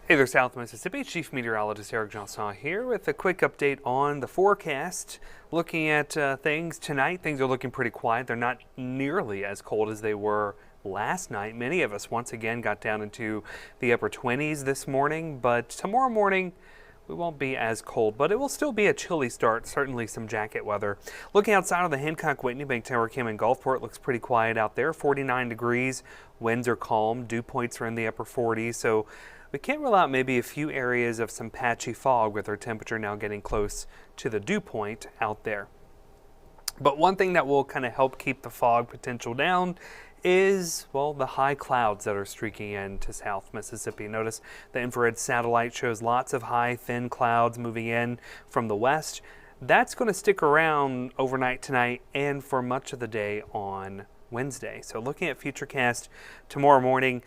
Hey there, South Mississippi. Chief Meteorologist Eric Johnson here with a quick update on the forecast. Looking at things tonight, things are looking pretty quiet. They're not nearly as cold as they were last night. Many of us once again got down into the upper 20s this morning, but tomorrow morning we won't be as cold, but it will still be a chilly start, certainly some jacket weather. Looking outside of the Hancock-Whitney, Bank Tower, Kim, and Gulfport, looks pretty quiet out there. 49 degrees, winds are calm, dew points are in the upper 40s, so we can't rule out maybe a few areas of some patchy fog with our temperature now getting close to the dew point out there. But one thing that will kind of help keep the fog potential down is, well, the high clouds that are streaking into South Mississippi. Notice the infrared satellite shows lots of high, thin clouds moving in from the west. That's going to stick around overnight tonight and for much of the day on Wednesday. So looking at Futurecast tomorrow morning,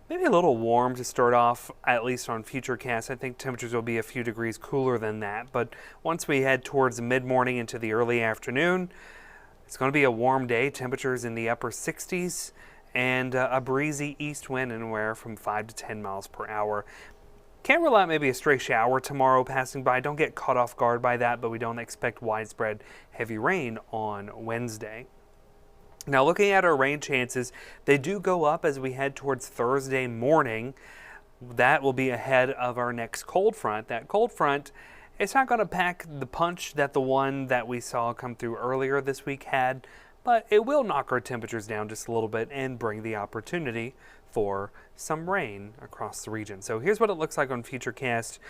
maybe a little warm to start off, at least on Futurecast. I think temperatures will be a few degrees cooler than that. But once we head towards mid-morning into the early afternoon, it's going to be a warm day. Temperatures in the upper 60s and a breezy east wind anywhere from 5 to 10 miles per hour. Can't rule out maybe a stray shower tomorrow passing by. Don't get caught off guard by that, but we don't expect widespread heavy rain on Wednesday. Now, looking at our rain chances, they do go up as we head towards Thursday morning. That will be ahead of our next cold front. That cold front, it's not going to pack the punch that the one that we saw come through earlier this week had, but it will knock our temperatures down just a little bit and bring the opportunity for some rain across the region. So here's what it looks like on Futurecast.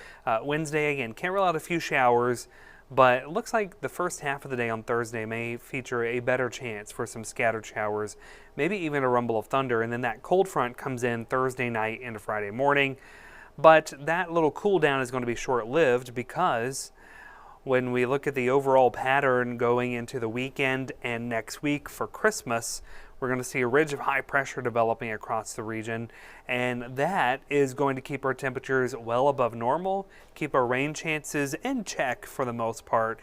Wednesday, again, can't rule out a few showers, but it looks like the first half of the day on Thursday may feature a better chance for some scattered showers, maybe even a rumble of thunder, and then that cold front comes in Thursday night into Friday morning. But that little cool down is going to be short-lived because when we look at the overall pattern going into the weekend and next week for Christmas, we're going to see a ridge of high pressure developing across the region, and that is going to keep our temperatures well above normal, keep our rain chances in check for the most part.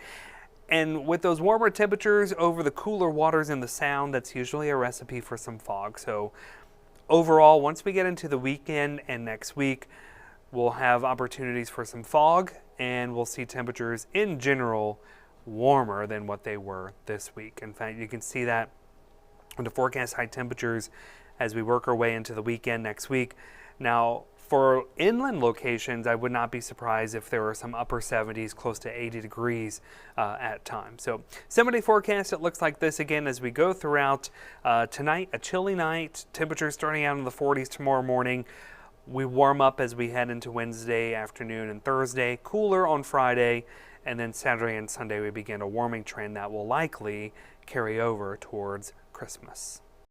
And with those warmer temperatures over the cooler waters in the Sound, that's usually a recipe for some fog. So overall, once we get into the weekend and next week, we'll have opportunities for some fog, and we'll see temperatures in general warmer than what they were this week. In fact, you can see that on the forecast high temperatures as we work our way into the weekend next week. Now, for inland locations, I would not be surprised if there were some upper 70s, close to 80 degrees at times. So 7-day forecast, it looks like this again as we go throughout tonight. A chilly night, temperatures starting out in the 40s tomorrow morning. We warm up as we head into Wednesday afternoon and Thursday, cooler on Friday, and then Saturday and Sunday we begin a warming trend that will likely carry over towards Christmas.